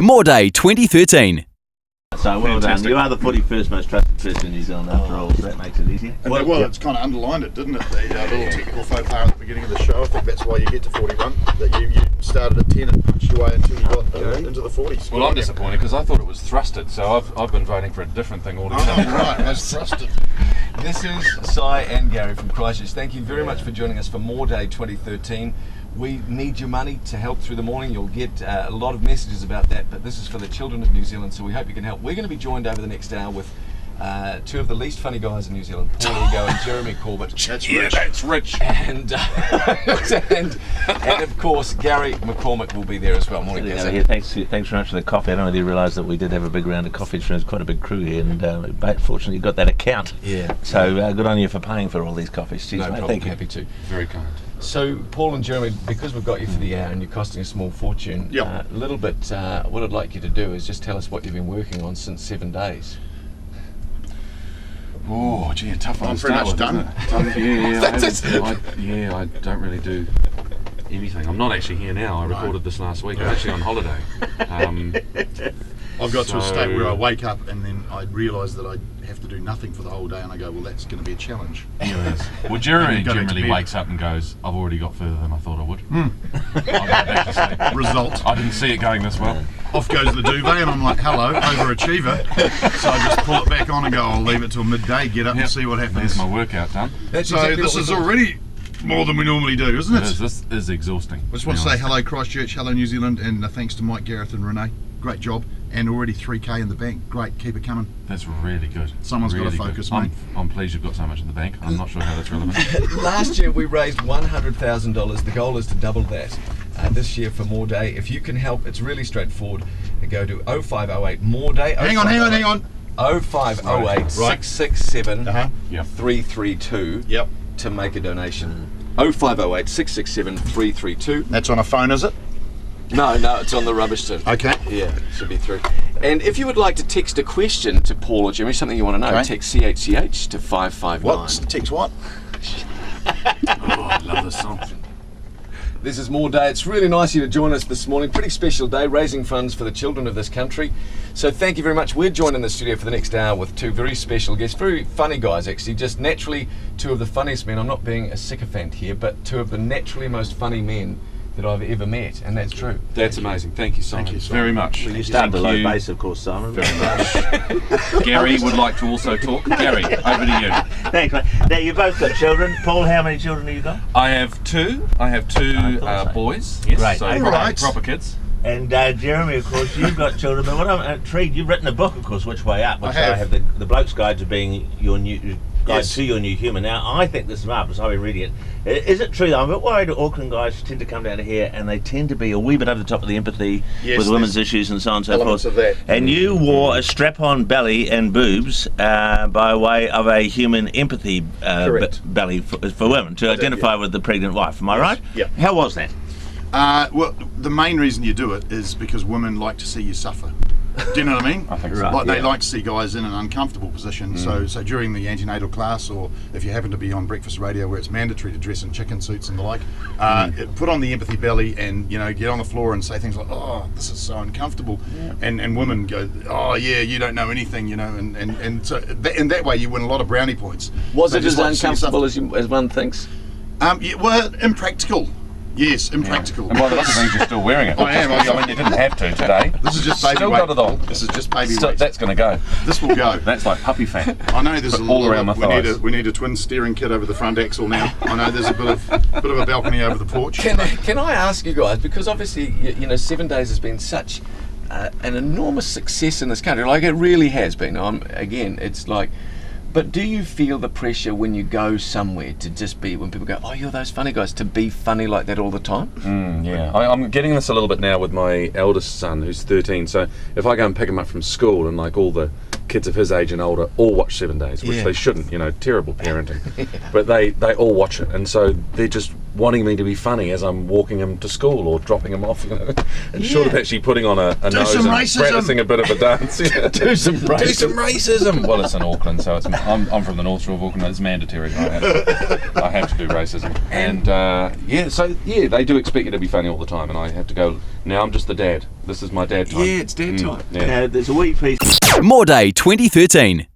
More Day 2013. So well done. You are the 41st most trusted person in New Zealand after all, so that makes it easier. Well, it's kind of underlined it, didn't it? The little technical faux pas at the beginning of the show. I think that's why you get to 41. That you started at 10 and punched your way until you got into the 40s. Well, I'm disappointed because I thought it was thrusted, so I've been voting for a different thing altogether. Oh, right, that's thrusted. This is Si and Gary from Christchurch. Thank you very much for joining us for More Day 2013. We need your money to help through the morning. You'll get a lot of messages about that, but this is for the children of New Zealand, so we hope you can help. We're going to be joined over the next hour with two of the least funny guys in New Zealand, Paul Ego and Jeremy Corbett. That's Yeah, rich. that's rich. And of course, Gary McCormick will be there as well. Morning, Yeah, Gary. thanks very much for the coffee. I don't really realise that we did have a big round of coffee. It's quite a big crew here, and but fortunately you got that account. Yeah. So good on you for paying for all these coffees. Cheers, No mate. problem, Thank you. happy to. Very kind. So, Paul and Jeremy, because we've got you for the hour and you're costing a small fortune, Yep. a little bit, what I'd like you to do is just tell us what you've been working on since 7 days. Oh, gee, a tough one I'm to pretty start much with, done. isn't it? Yeah, I don't really do anything. I'm not actually here now. I recorded this last week. I'm actually on holiday. I've got to a So- state where I wake up and then I realise that I have to do nothing for the whole day, and I go, well, that's going to be a challenge. Well, Jeremy And you go back to generally bed. wakes up and goes, I've already got further than I thought I would. I'll go back to sleep. Result. I didn't see it going this well. Off goes the duvet, and I'm like, hello, overachiever. So I just pull it back on and go, I'll leave it till midday, get up Yep. and see what happens. There's my workout done. That's So exactly this what is we thought. already more than we normally do, isn't it? This is exhausting. I just want to say hello Christchurch, hello New Zealand, and thanks to Mike, Gareth and Renee. Great job. And already 3K in the bank. Great, keep it coming. That's really good. Someone's gotta really focus, good. mate. I'm pleased you've got so much in the bank. I'm not sure how that's relevant. Last year we raised $100,000. The goal is to double that this year for More Day. If you can help, it's really straightforward. Go to 0508 More Day. Hang on. 0508 667 Yep. 332 Yep. to make a donation. 0508 667 332. That's on a phone, is it? No, it's on the rubbish tin. Okay. Yeah, it should be through. And if you would like to text a question to Paul or Jimmy, something you want to know, Okay. text CHCH to 559. What? Text what? Oh, I love this song. This is More Day. It's really nice of you to join us this morning. Pretty special day, raising funds for the children of this country. So thank you very much. We're joined in the studio for the next hour with two very special guests, very funny guys actually, just naturally two of the funniest men. I'm not being a sycophant here, but two of the naturally most funny men that I've ever met, and that's true. That's amazing. Thank you, Simon. Thank you, Simon. Very much. You started the low Thank you base, of course, Simon. very much. Gary would like to also talk. Gary, over to you. Thanks, mate. Now, you've both got children. Paul, how many children have you got? I have two I thought so. boys. Yes, Great. so All proper, right. proper kids. And Jeremy, of course, you've got children. But what I'm intrigued, you've written a book, of course, Which Way Up, which I have. the Bloke's Guide to Being Your New Guide Yes. to Your New Human. Now, I think this is marvellous. I've been reading it. Is it true, though? I'm a bit worried that Auckland guys tend to come down to here and they tend to be a wee bit over the top of the empathy Yes, with women's there's issues and so on and so elements forth. of that. And you wore a strap-on belly and boobs by way of a human empathy Correct. belly for women to identify with the pregnant wife. Am I right? Yep. How was that? Well, the main reason you do it is because women like to see you suffer. Do you know what I mean? I think so. Right. Like they Yeah. like to see guys in an uncomfortable position. So during the antenatal class, or if you happen to be on breakfast radio where it's mandatory to dress in chicken suits and the like, put on the empathy belly and get on the floor and say things like, "Oh, this is so uncomfortable," and women go, "Oh yeah, you don't know anything," and so in that way you win a lot of brownie points. Was They it just as like to see you uncomfortable suffer. as one thinks? Yeah, well, impractical. Yes, impractical. And by the looks of things, you're still wearing it. I am. I mean, you didn't have to today. This is just baby Still weight. got it on. This is just baby So weight. that's going to go. This will go. That's like puppy fat. I know there's a But all little around my thighs. we need a twin steering kit over the front axle now. I know there's a bit of a balcony over the porch. Can I ask you guys, because obviously 7 days has been such an enormous success in this country, like it really has been. Again, it's like, but do you feel the pressure when you go somewhere to just be, when people go, oh, you're those funny guys, to be funny like that all the time? Yeah, I'm getting this a little bit now with my eldest son who's 13. So if I go and pick him up from school and like all the kids of his age and older all watch 7 Days, which Yeah. they shouldn't, terrible parenting. But they all watch it, and so they're just wanting me to be funny as I'm walking him to school or dropping him off, and short of actually putting on a nose some and racism. practicing a bit of a dance. Yeah. Do some Do some racism. Well, it's in Auckland, so I'm from the North Shore of Auckland. It's mandatory. I have to do racism, and they do expect you to be funny all the time, and I have to go. Now I'm just the dad. This is my dad time. Yeah, it's dad time. Yeah. There's a wee piece. More Day 2013.